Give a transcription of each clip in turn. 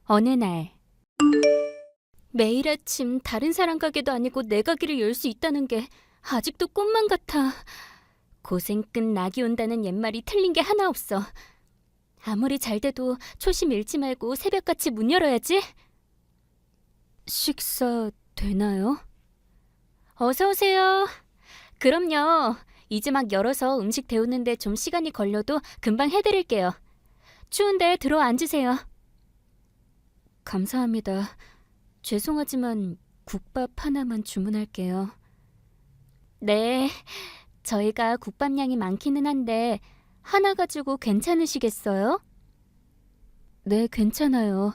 어느 날 매일 아침 다른 사람 가게도 아니고 내 가게를 열 수 있다는 게 아직도 꿈만 같아. 고생 끝 낙이 온다는 옛말이 틀린 게 하나 없어. 아무리 잘 돼도 초심 잃지 말고 새벽같이 문 열어야지. 식사 되나요? 어서 오세요. 그럼요. 이제 막 열어서 음식 데우는데 좀 시간이 걸려도 금방 해드릴게요. 추운데 들어와 앉으세요. 감사합니다. 죄송하지만 국밥 하나만 주문할게요. 네, 저희가 국밥 양이 많기는 한데 하나 가지고 괜찮으시겠어요? 네, 괜찮아요.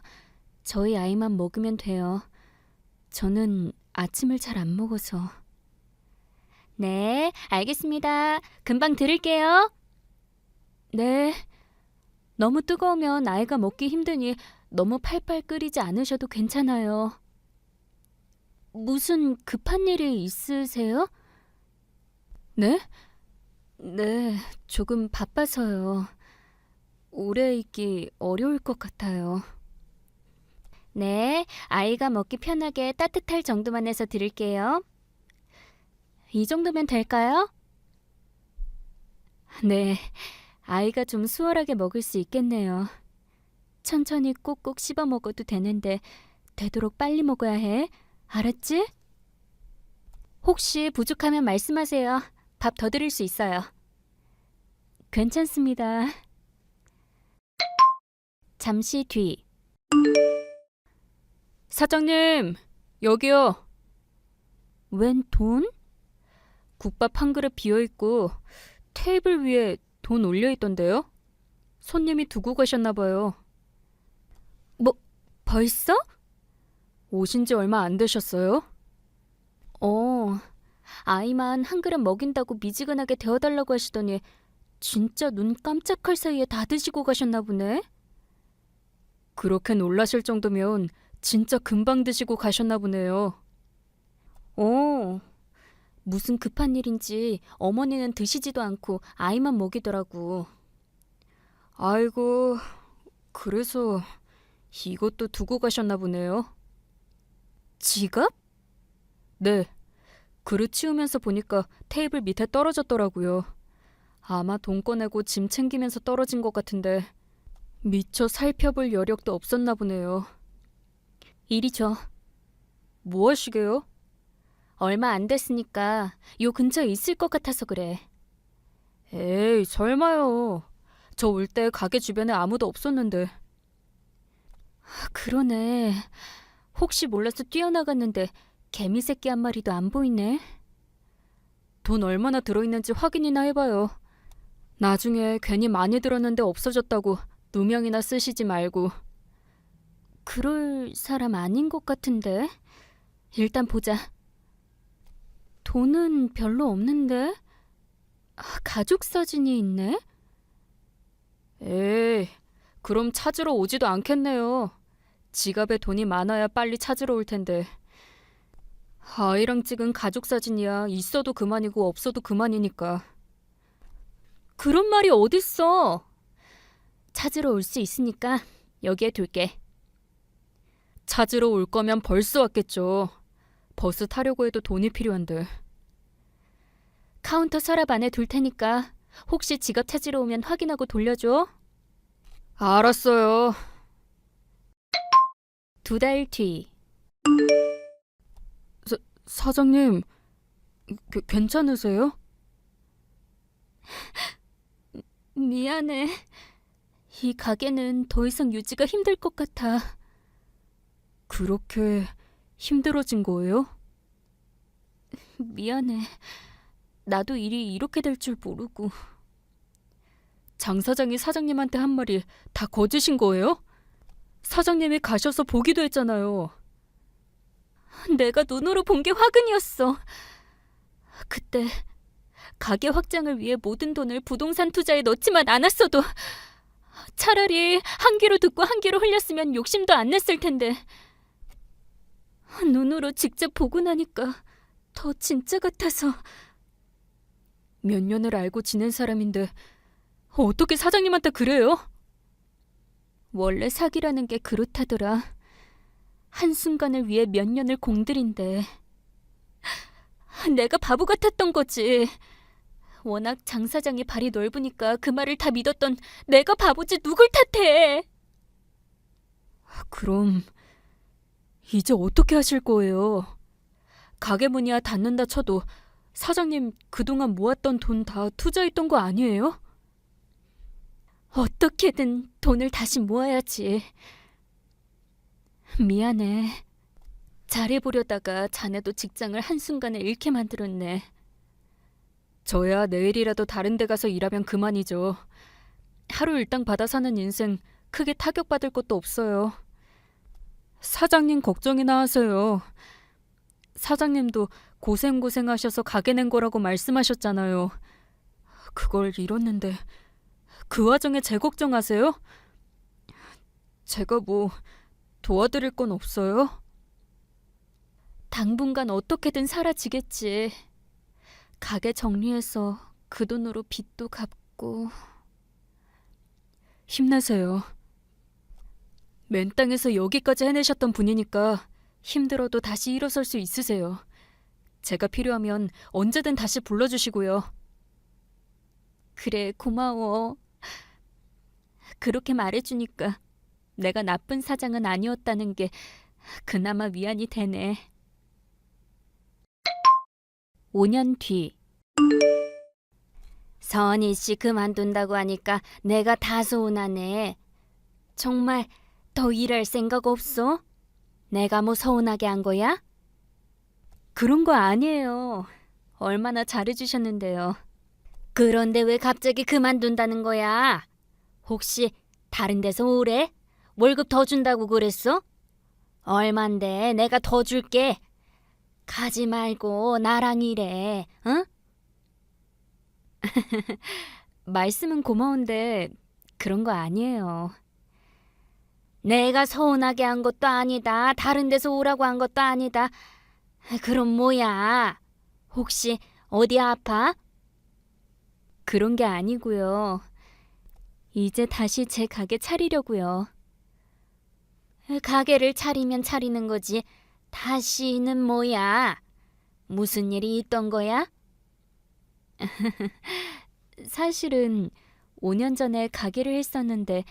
저희 아이만 먹으면 돼요. 저는 아침을 잘 안 먹어서. 네, 알겠습니다. 금방 드릴게요. 네, 너무 뜨거우면 아이가 먹기 힘드니 너무 팔팔 끓이지 않으셔도 괜찮아요. 무슨 급한 일이 있으세요? 네? 네, 조금 바빠서요. 오래 있기 어려울 것 같아요. 네, 아이가 먹기 편하게 따뜻할 정도만 해서 드릴게요. 이 정도면 될까요? 네, 아이가 좀 수월하게 먹을 수 있겠네요. 천천히 꼭꼭 씹어 먹어도 되는데 되도록 빨리 먹어야 해. 알았지? 혹시 부족하면 말씀하세요. 밥 더 드릴 수 있어요. 괜찮습니다. 잠시 뒤. 사장님, 여기요. 웬 돈? 국밥 한 그릇 비어있고 테이블 위에 돈 올려있던데요? 손님이 두고 가셨나 봐요. 뭐, 벌써? 오신 지 얼마 안 되셨어요? 어, 아이만 한 그릇 먹인다고 미지근하게 데워달라고 하시더니 진짜 눈 깜짝할 사이에 다 드시고 가셨나 보네? 그렇게 놀라실 정도면 진짜 금방 드시고 가셨나 보네요. 어, 무슨 급한 일인지 어머니는 드시지도 않고 아이만 먹이더라고. 아이고, 그래서 이것도 두고 가셨나 보네요. 지갑? 네, 그릇 치우면서 보니까 테이블 밑에 떨어졌더라고요. 아마 돈 꺼내고 짐 챙기면서 떨어진 것 같은데 미처 살펴볼 여력도 없었나 보네요. 이리 줘. 뭐 하시게요? 얼마 안 됐으니까 요 근처에 있을 것 같아서 그래. 에이, 설마요. 저 올 때 가게 주변에 아무도 없었는데. 그러네. 혹시 몰라서 뛰어나갔는데 개미 새끼 한 마리도 안 보이네. 돈 얼마나 들어있는지 확인이나 해봐요. 나중에 괜히 많이 들었는데 없어졌다고 누명이나 쓰시지 말고. 그럴 사람 아닌 것 같은데. 일단 보자. 돈은 별로 없는데? 가족 사진이 있네? 에이, 그럼 찾으러 오지도 않겠네요. 지갑에 돈이 많아야 빨리 찾으러 올 텐데. 아이랑 찍은 가족 사진이야. 있어도 그만이고 없어도 그만이니까. 그런 말이 어딨어? 찾으러 올 수 있으니까 여기에 둘게. 찾으러 올 거면 벌써 왔겠죠. 버스 타려고 해도 돈이 필요한데. 카운터 서랍 안에 둘 테니까 혹시 지갑 찾으러 오면 확인하고 돌려줘. 알았어요. 2달 뒤. 사장님, 괜찮으세요? 미안해. 이 가게는 더 이상 유지가 힘들 것 같아. 그렇게 힘들어진 거예요? 미안해. 나도 일이 이렇게 될 줄 모르고. 장 사장이 사장님한테 한 말이 다 거짓인 거예요? 사장님이 가셔서 보기도 했잖아요. 내가 눈으로 본 게 화근이었어. 그때 가게 확장을 위해 모든 돈을 부동산 투자에 넣지만 않았어도 차라리 한 귀로 듣고 한 귀로 흘렸으면 욕심도 안 냈을 텐데. 눈으로 직접 보고 나니까 더 진짜 같아서. 몇 년을 알고 지낸 사람인데 어떻게 사장님한테 그래요? 원래 사기라는 게 그렇다더라. 한순간을 위해 몇 년을 공들인데. 내가 바보 같았던 거지. 워낙 장 사장이 발이 넓으니까 그 말을 다 믿었던 내가 바보지 누굴 탓해. 그럼 이제 어떻게 하실 거예요? 가게 문이야 닫는다 쳐도 사장님 그동안 모았던 돈 다 투자했던 거 아니에요? 어떻게든 돈을 다시 모아야지. 미안해. 잘해보려다가 자네도 직장을 한순간에 잃게 만들었네. 저야 내일이라도 다른 데 가서 일하면 그만이죠. 하루 일당 받아 사는 인생 크게 타격받을 것도 없어요. 사장님 걱정이나 하세요. 사장님도 고생하셔서 가게 낸 거라고 말씀하셨잖아요. 그걸 잃었는데 그 와중에 제 걱정하세요? 제가 뭐 도와드릴 건 없어요? 당분간 어떻게든 사라지겠지. 가게 정리해서 그 돈으로 빚도 갚고. 힘내세요. 맨 땅에서 여기까지 해내셨던 분이니까 힘들어도 다시 일어설 수 있으세요. 제가 필요하면 언제든 다시 불러주시고요. 그래, 고마워. 그렇게 말해주니까 내가 나쁜 사장은 아니었다는 게 그나마 위안이 되네. 5년 뒤. 선희 씨 그만둔다고 하니까 내가 다 서운하네. 정말 더 일할 생각 없어? 내가 뭐 서운하게 한 거야? 그런 거 아니에요. 얼마나 잘해주셨는데요. 그런데 왜 갑자기 그만둔다는 거야? 혹시 다른 데서 오래? 월급 더 준다고 그랬어? 얼만데 내가 더 줄게. 가지 말고 나랑 일해, 응? 말씀은 고마운데 그런 거 아니에요. 내가 서운하게 한 것도 아니다. 다른 데서 오라고 한 것도 아니다. 그럼 뭐야? 혹시 어디 아파? 그런 게 아니고요. 이제 다시 제 가게 차리려고요. 가게를 차리면 차리는 거지. 다시는 뭐야? 무슨 일이 있던 거야? 사실은 5년 전에 가게를 했었는데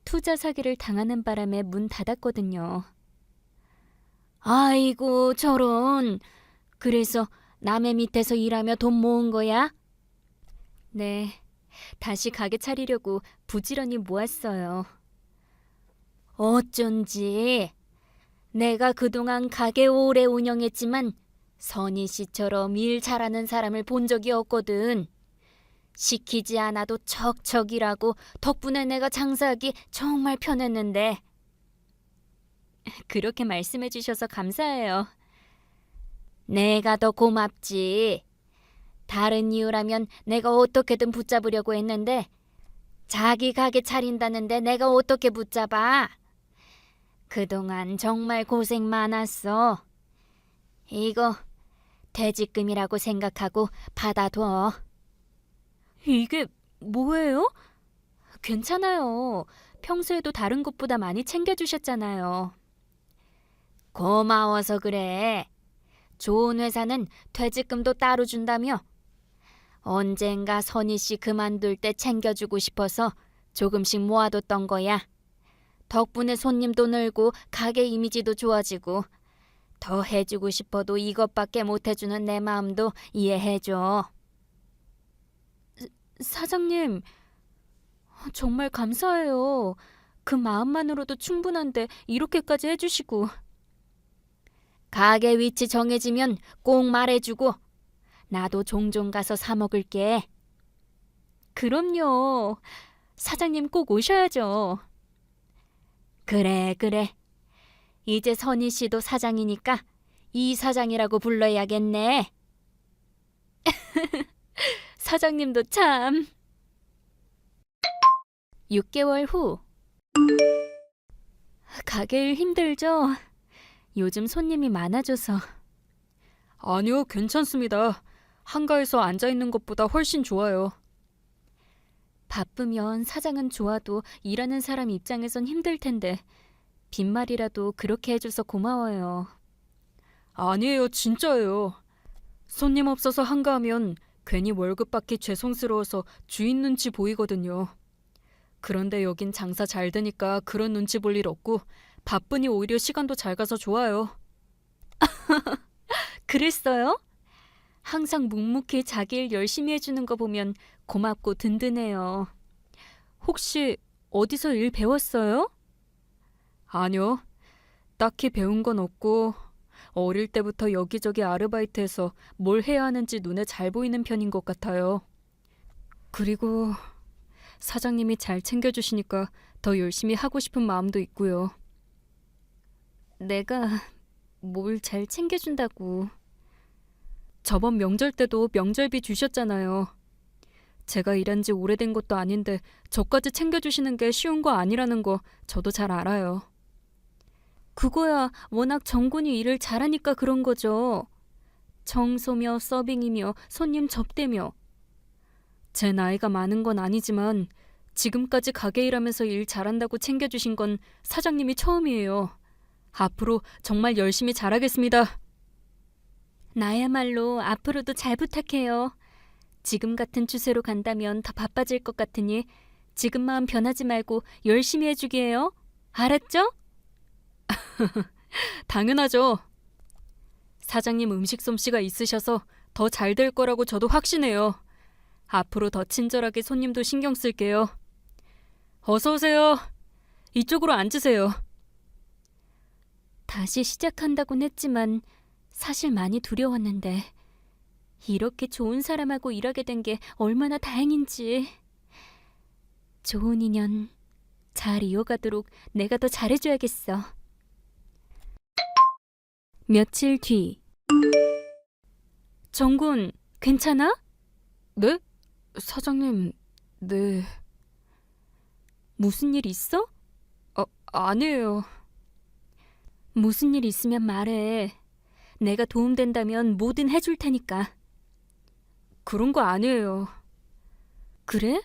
투자 사기를 당하는 바람에 문 닫았거든요. 아이고 저런. 그래서 남의 밑에서 일하며 돈 모은 거야? 네, 다시 가게 차리려고 부지런히 모았어요. 어쩐지 내가 그동안 가게 오래 운영했지만 선희 씨처럼 일 잘하는 사람을 본 적이 없거든. 시키지 않아도 척척 일하고 덕분에 내가 장사하기 정말 편했는데. 그렇게 말씀해 주셔서 감사해요. 내가 더 고맙지. 다른 이유라면 내가 어떻게든 붙잡으려고 했는데 자기 가게 차린다는데 내가 어떻게 붙잡아? 그동안 정말 고생 많았어. 이거 퇴직금이라고 생각하고 받아둬. 이게 뭐예요? 괜찮아요. 평소에도 다른 것보다 많이 챙겨주셨잖아요. 고마워서 그래. 좋은 회사는 퇴직금도 따로 준다며. 언젠가 선희 씨 그만둘 때 챙겨주고 싶어서 조금씩 모아뒀던 거야. 덕분에 손님도 늘고 가게 이미지도 좋아지고 더 해주고 싶어도 이것밖에 못 해주는 내 마음도 이해해줘. 사장님, 정말 감사해요. 그 마음만으로도 충분한데 이렇게까지 해주시고. 가게 위치 정해지면 꼭 말해주고 나도 종종 가서 사 먹을게. 그럼요. 사장님 꼭 오셔야죠. 그래. 이제 선희 씨도 사장이니까 이 사장이라고 불러야겠네. 사장님도 참. 6개월 후. 가게 일 힘들죠? 요즘 손님이 많아져서. 아니요, 괜찮습니다. 한가해서 앉아있는 것보다 훨씬 좋아요. 바쁘면 사장은 좋아도 일하는 사람 입장에선 힘들 텐데 빈말이라도 그렇게 해줘서 고마워요. 아니에요, 진짜예요. 손님 없어서 한가하면 괜히 월급 받기 죄송스러워서 주인 눈치 보이거든요. 그런데 여긴 장사 잘 되니까 그런 눈치 볼 일 없고 바쁘니 오히려 시간도 잘 가서 좋아요. 그랬어요? 항상 묵묵히 자기 일 열심히 해주는 거 보면 고맙고 든든해요. 혹시 어디서 일 배웠어요? 아니요. 딱히 배운 건 없고 어릴 때부터 여기저기 아르바이트해서 뭘 해야 하는지 눈에 잘 보이는 편인 것 같아요. 그리고 사장님이 잘 챙겨주시니까 더 열심히 하고 싶은 마음도 있고요. 내가 뭘 잘 챙겨준다고. 저번 명절 때도 명절비 주셨잖아요. 제가 일한 지 오래된 것도 아닌데 저까지 챙겨주시는 게 쉬운 거 아니라는 거 저도 잘 알아요. 그거야 워낙 정군이 일을 잘하니까 그런 거죠. 청소며 서빙이며 손님 접대며. 제 나이가 많은 건 아니지만 지금까지 가게 일하면서 일 잘한다고 챙겨주신 건 사장님이 처음이에요. 앞으로 정말 열심히 잘하겠습니다. 나야말로 앞으로도 잘 부탁해요. 지금 같은 추세로 간다면 더 바빠질 것 같으니 지금 마음 변하지 말고 열심히 해주기예요. 알았죠? 당연하죠. 사장님 음식 솜씨가 있으셔서 더 잘 될 거라고 저도 확신해요. 앞으로 더 친절하게 손님도 신경 쓸게요. 어서 오세요. 이쪽으로 앉으세요. 다시 시작한다곤 했지만 사실 많이 두려웠는데 이렇게 좋은 사람하고 일하게 된 게 얼마나 다행인지. 좋은 인연 잘 이어가도록 내가 더 잘해줘야겠어. 며칠 뒤. 정군, 괜찮아? 네? 사장님, 네. 무슨 일 있어? 아니에요. 무슨 일 있으면 말해. 내가 도움된다면 뭐든 해줄 테니까. 그런 거 아니에요. 그래?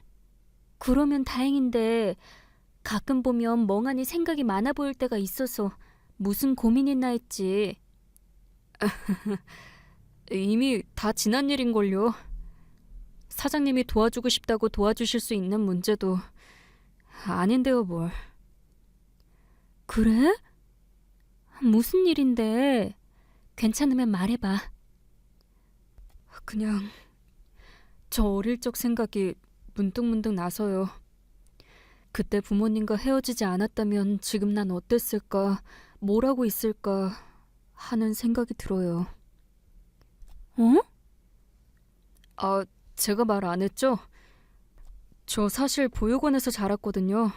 그러면 다행인데 가끔 보면 멍하니 생각이 많아 보일 때가 있어서 무슨 고민 있나 했지. 이미 다 지난 일인걸요. 사장님이 도와주고 싶다고 도와주실 수 있는 문제도 아닌데요, 뭘. 그래? 무슨 일인데? 괜찮으면 말해봐. 그냥 저 어릴 적 생각이 문득문득 나서요. 그때 부모님과 헤어지지 않았다면 지금 난 어땠을까, 뭘 하고 있을까 하는 생각이 들어요. 어? 제가 말 안 했죠? 저 사실 보육원에서 자랐거든요.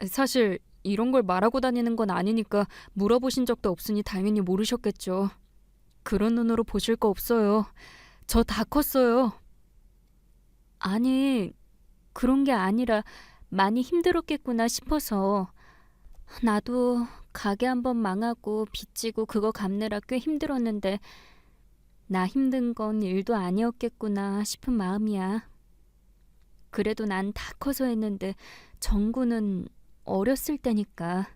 사실 이런 걸 말하고 다니는 건 아니니까 물어보신 적도 없으니 당연히 모르셨겠죠. 그런 눈으로 보실 거 없어요. 저 다 컸어요. 아니, 그런 게 아니라 많이 힘들었겠구나 싶어서. 나도 가게 한번 망하고 빚지고 그거 갚느라 꽤 힘들었는데 나 힘든 건 일도 아니었겠구나 싶은 마음이야. 그래도 난 다 커서 했는데 정구는 어렸을 때니까.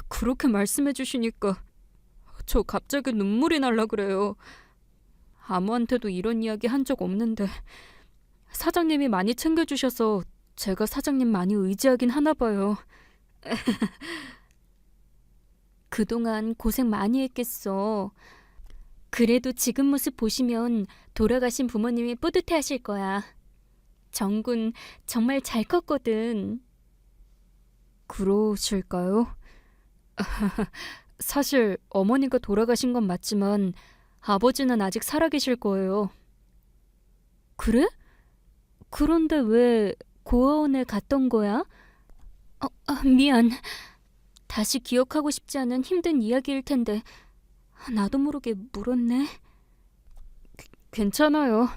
그렇게 말씀해 주시니까 저 갑자기 눈물이 날라 그래요. 아무한테도 이런 이야기 한 적 없는데 사장님이 많이 챙겨주셔서 제가 사장님 많이 의지하긴 하나 봐요. 그동안 고생 많이 했겠어. 그래도 지금 모습 보시면 돌아가신 부모님이 뿌듯해 하실 거야. 정군 정말 잘 컸거든. 그러실까요? 사실 어머니가 돌아가신 건 맞지만 아버지는 아직 살아계실 거예요. 그래? 그런데 왜 고아원에 갔던 거야? 미안. 다시 기억하고 싶지 않은 힘든 이야기일 텐데 나도 모르게 물었네. 괜찮아요.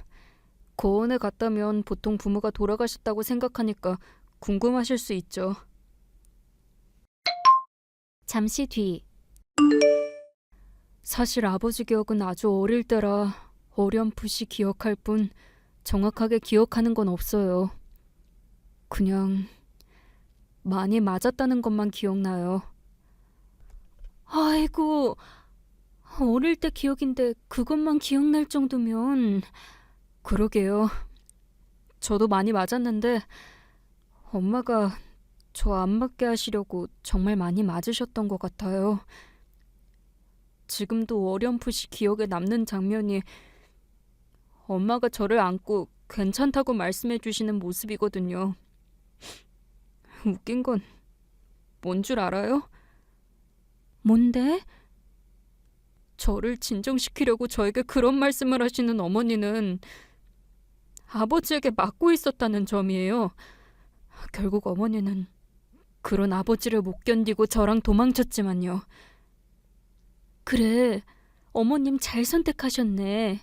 고원에 갔다면 보통 부모가 돌아가셨다고 생각하니까 궁금하실 수 있죠. 잠시 뒤. 사실 아버지 기억은 아주 어릴 때라 어렴풋이 기억할 뿐 정확하게 기억하는 건 없어요. 그냥 많이 맞았다는 것만 기억나요. 아이고, 어릴 때 기억인데 그것만 기억날 정도면... 그러게요. 저도 많이 맞았는데 엄마가 저 안 맞게 하시려고 정말 많이 맞으셨던 것 같아요. 지금도 어렴풋이 기억에 남는 장면이 엄마가 저를 안고 괜찮다고 말씀해 주시는 모습이거든요. 웃긴 건 뭔 줄 알아요? 뭔데? 저를 진정시키려고 저에게 그런 말씀을 하시는 어머니는 아버지에게 맞고 있었다는 점이에요. 결국 어머니는 그런 아버지를 못 견디고 저랑 도망쳤지만요. 그래, 어머님 잘 선택하셨네.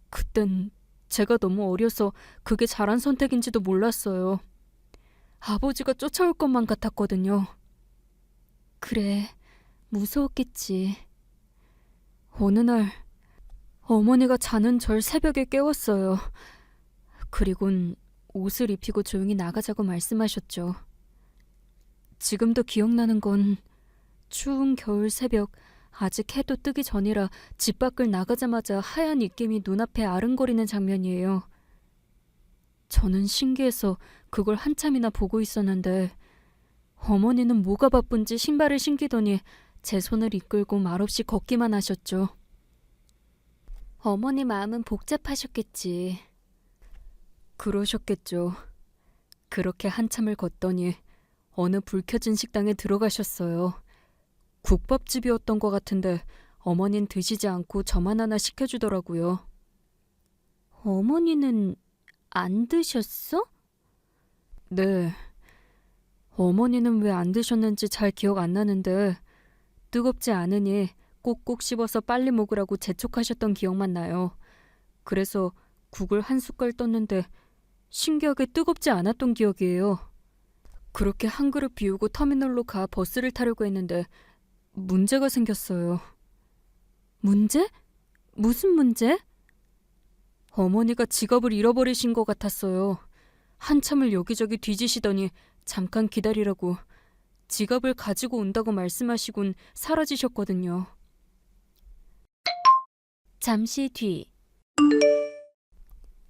그땐 제가 너무 어려서 그게 잘한 선택인지도 몰랐어요. 아버지가 쫓아올 것만 같았거든요. 그래, 무서웠겠지. 어느 날 어머니가 자는 절 새벽에 깨웠어요. 그리곤 옷을 입히고 조용히 나가자고 말씀하셨죠. 지금도 기억나는 건 추운 겨울 새벽, 아직 해도 뜨기 전이라 집 밖을 나가자마자 하얀 입김이 눈앞에 아른거리는 장면이에요. 저는 신기해서 그걸 한참이나 보고 있었는데 어머니는 뭐가 바쁜지 신발을 신기더니 제 손을 이끌고 말없이 걷기만 하셨죠. 어머니 마음은 복잡하셨겠지. 그러셨겠죠. 그렇게 한참을 걷더니 어느 불 켜진 식당에 들어가셨어요. 국밥집이었던 것 같은데 어머닌 드시지 않고 저만 하나 시켜주더라고요. 어머니는 안 드셨어? 네. 어머니는 왜 안 드셨는지 잘 기억 안 나는데 뜨겁지 않으니 꼭꼭 씹어서 빨리 먹으라고 재촉하셨던 기억만 나요. 그래서 국을 한 숟갈 떴는데 신기하게 뜨겁지 않았던 기억이에요. 그렇게 한 그릇 비우고 터미널로 가 버스를 타려고 했는데 문제가 생겼어요. 문제? 무슨 문제? 어머니가 지갑을 잃어버리신 것 같았어요. 한참을 여기저기 뒤지시더니 잠깐 기다리라고 지갑을 가지고 온다고 말씀하시곤 사라지셨거든요. 잠시 뒤.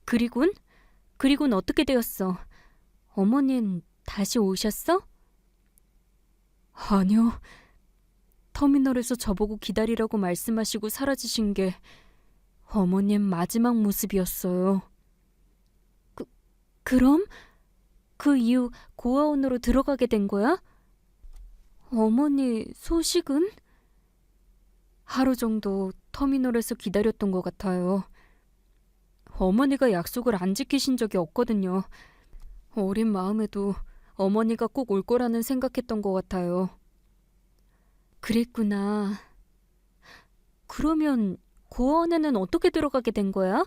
그리곤 어떻게 되었어? 어머닌 다시 오셨어? 아니요. 터미널에서 저보고 기다리라고 말씀하시고 사라지신 게 어머님 마지막 모습이었어요. 그럼? 그 이후 고아원으로 들어가게 된 거야? 어머니 소식은? 하루 정도 터미널에서 기다렸던 것 같아요. 어머니가 약속을 안 지키신 적이 없거든요. 어린 마음에도 어머니가 꼭 올 거라는 생각했던 것 같아요. 그랬구나. 그러면 고아원에는 어떻게 들어가게 된 거야?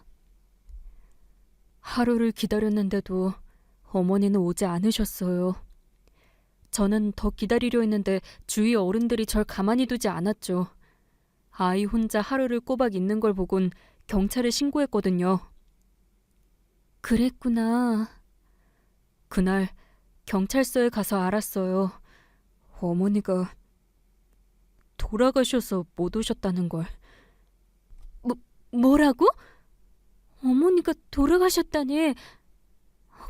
하루를 기다렸는데도 어머니는 오지 않으셨어요. 저는 더 기다리려 했는데 주위 어른들이 절 가만히 두지 않았죠. 아이 혼자 하루를 꼬박 있는 걸 보곤 경찰에 신고했거든요. 그랬구나. 그날 경찰서에 가서 알았어요. 어머니가 돌아가셔서 못 오셨다는 걸. 뭐라고? 어머니가 돌아가셨다니.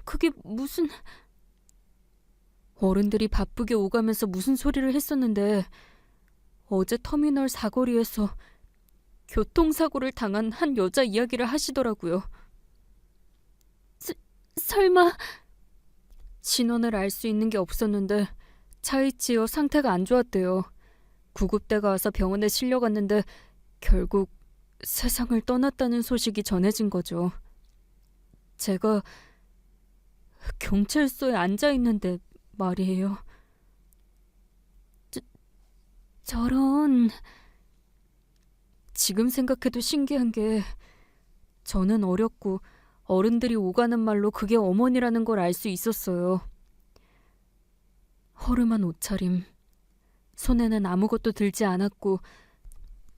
그게 무슨... 어른들이 바쁘게 오가면서 무슨 소리를 했었는데 어제 터미널 사거리에서 교통사고를 당한 한 여자 이야기를 하시더라고요. 설마... 신원을 알 수 있는 게 없었는데 차에 치여 상태가 안 좋았대요. 구급대가 와서 병원에 실려갔는데 결국 세상을 떠났다는 소식이 전해진 거죠. 제가 경찰서에 앉아있는데 말이에요. 저런... 지금 생각해도 신기한 게 저는 어렸고 어른들이 오가는 말로 그게 어머니라는 걸 알 수 있었어요. 허름한 옷차림, 손에는 아무것도 들지 않았고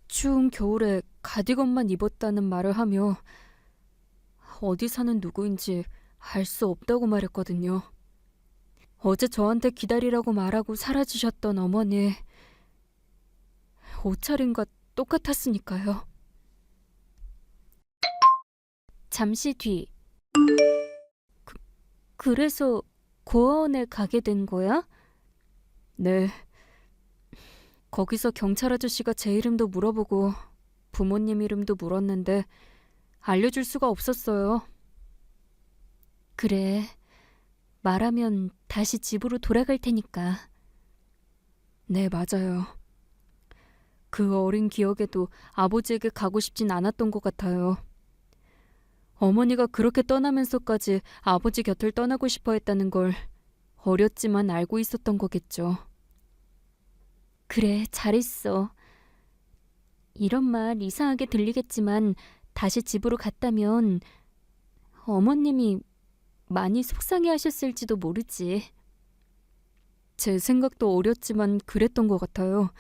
추운 겨울에 가디건만 입었다는 말을 하며 어디 사는 누구인지 알 수 없다고 말했거든요. 어제 저한테 기다리라고 말하고 사라지셨던 어머니, 옷차림과 똑같았으니까요. 잠시 뒤. 그래서 고아원에 가게 된 거야? 네. 거기서 경찰 아저씨가 제 이름도 물어보고 부모님 이름도 물었는데 알려줄 수가 없었어요. 그래. 말하면 다시 집으로 돌아갈 테니까. 네, 맞아요. 그 어린 기억에도 아버지에게 가고 싶진 않았던 것 같아요. 어머니가 그렇게 떠나면서까지 아버지 곁을 떠나고 싶어 했다는 걸 어렸지만 알고 있었던 거겠죠. 그래, 잘했어. 이런 말 이상하게 들리겠지만 다시 집으로 갔다면 어머님이 많이 속상해하셨을지도 모르지. 제 생각도 어렸지만 그랬던 것 같아요.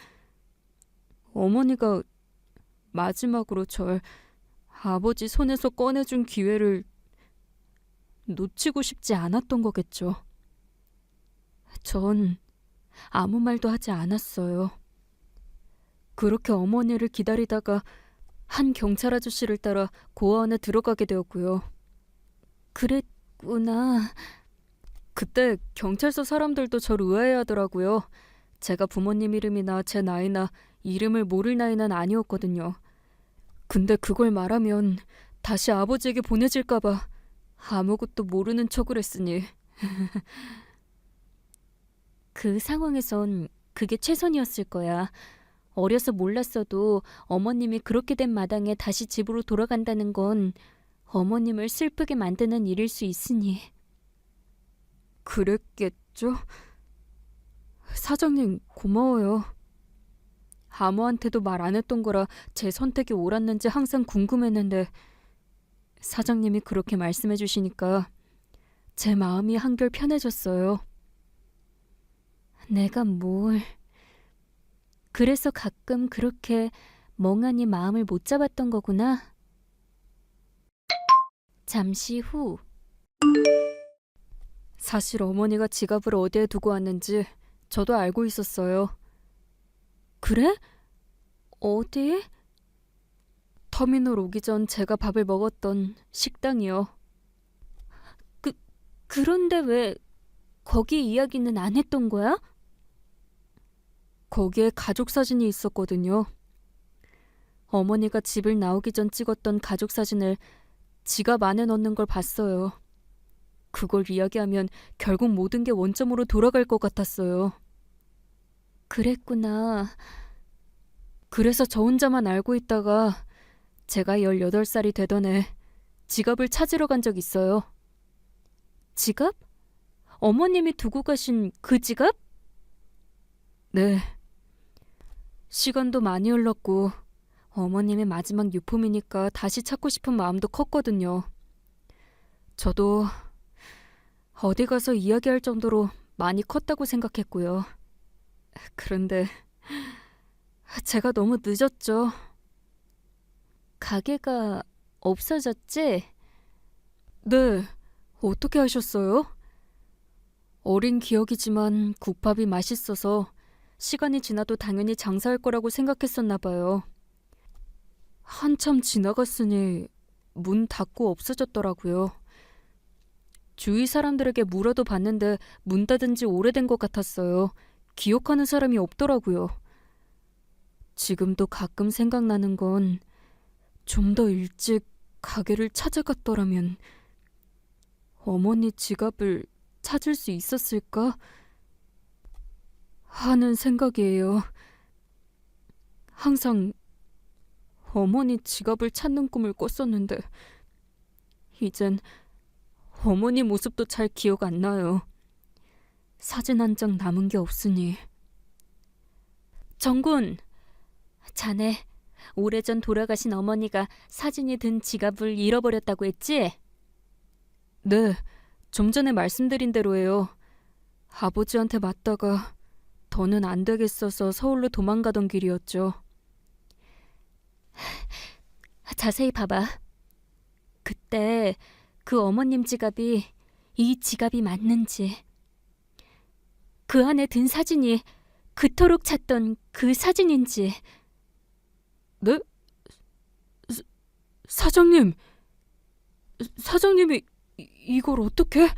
어머니가 마지막으로 절 아버지 손에서 꺼내준 기회를 놓치고 싶지 않았던 거겠죠. 전 아무 말도 하지 않았어요. 그렇게 어머니를 기다리다가 한 경찰 아저씨를 따라 고아원에 들어가게 되었고요. 그랬구나. 그때 경찰서 사람들도 저를 의아해하더라고요. 제가 부모님 이름이나 제 나이나 이름을 모를 나이는 아니었거든요. 근데 그걸 말하면 다시 아버지에게 보내질까 봐 아무것도 모르는 척을 했으니. 그 상황에선 그게 최선이었을 거야. 어려서 몰랐어도 어머님이 그렇게 된 마당에 다시 집으로 돌아간다는 건 어머님을 슬프게 만드는 일일 수 있으니. 그랬겠죠? 사장님, 고마워요. 아무한테도 말 안 했던 거라 제 선택이 옳았는지 항상 궁금했는데 사장님이 그렇게 말씀해 주시니까 제 마음이 한결 편해졌어요. 내가 뭘... 그래서 가끔 그렇게 멍하니 마음을 못 잡았던 거구나. 잠시 후. 사실 어머니가 지갑을 어디에 두고 왔는지 저도 알고 있었어요. 그래? 어디? 터미널 오기 전 제가 밥을 먹었던 식당이요. 그런데 왜 거기 이야기는 안 했던 거야? 거기에 가족 사진이 있었거든요. 어머니가 집을 나오기 전 찍었던 가족 사진을 지갑 안에 넣는 걸 봤어요. 그걸 이야기하면 결국 모든 게 원점으로 돌아갈 것 같았어요. 그랬구나. 그래서 저 혼자만 알고 있다가 제가 18살이 되던 해 지갑을 찾으러 간 적 있어요. 지갑? 어머님이 두고 가신 그 지갑? 네. 시간도 많이 흘렀고 어머님의 마지막 유품이니까 다시 찾고 싶은 마음도 컸거든요. 저도 어디 가서 이야기할 정도로 많이 컸다고 생각했고요. 그런데 제가 너무 늦었죠. 가게가 없어졌지? 네. 어떻게 하셨어요? 어린 기억이지만 국밥이 맛있어서 시간이 지나도 당연히 장사할 거라고 생각했었나 봐요. 한참 지나갔으니 문 닫고 없어졌더라고요. 주위 사람들에게 물어도 봤는데 문 닫은 지 오래된 것 같았어요. 기억하는 사람이 없더라고요. 지금도 가끔 생각나는 건 좀 더 일찍 가게를 찾아갔더라면 어머니 지갑을 찾을 수 있었을까? 하는 생각이에요. 항상 어머니 지갑을 찾는 꿈을 꿨었는데 이젠 어머니 모습도 잘 기억 안 나요. 사진 한 장 남은 게 없으니. 정군, 자네 오래전 돌아가신 어머니가 사진이 든 지갑을 잃어버렸다고 했지? 네, 좀 전에 말씀드린 대로예요. 아버지한테 맞다가 더는 안 되겠어서 서울로 도망가던 길이었죠. 자세히 봐봐. 그때 그 어머님 지갑이 이 지갑이 맞는지, 그 안에 든 사진이 그토록 찾던 그 사진인지. 네? 사장님, 사장님이 이걸 어떻게?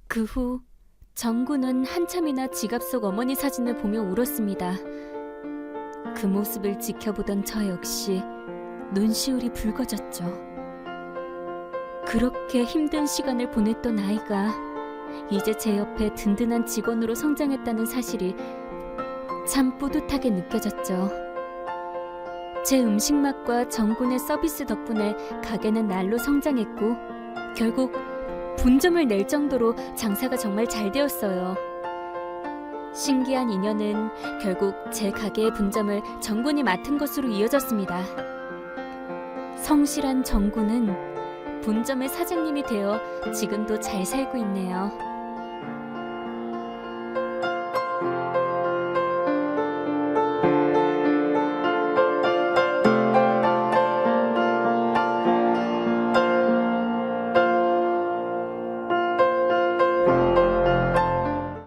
그 후 정구는 한참이나 지갑 속 어머니 사진을 보며 울었습니다. 그 모습을 지켜보던 저 역시 눈시울이 붉어졌죠. 그렇게 힘든 시간을 보냈던 아이가 이제 제 옆에 든든한 직원으로 성장했다는 사실이 참 뿌듯하게 느껴졌죠. 제 음식 맛과 정군의 서비스 덕분에 가게는 날로 성장했고 결국 분점을 낼 정도로 장사가 정말 잘 되었어요. 신기한 인연은 결국 제 가게의 분점을 정군이 맡은 것으로 이어졌습니다. 성실한 정군은 분점의 사장님이 되어 지금도 잘 살고 있네요.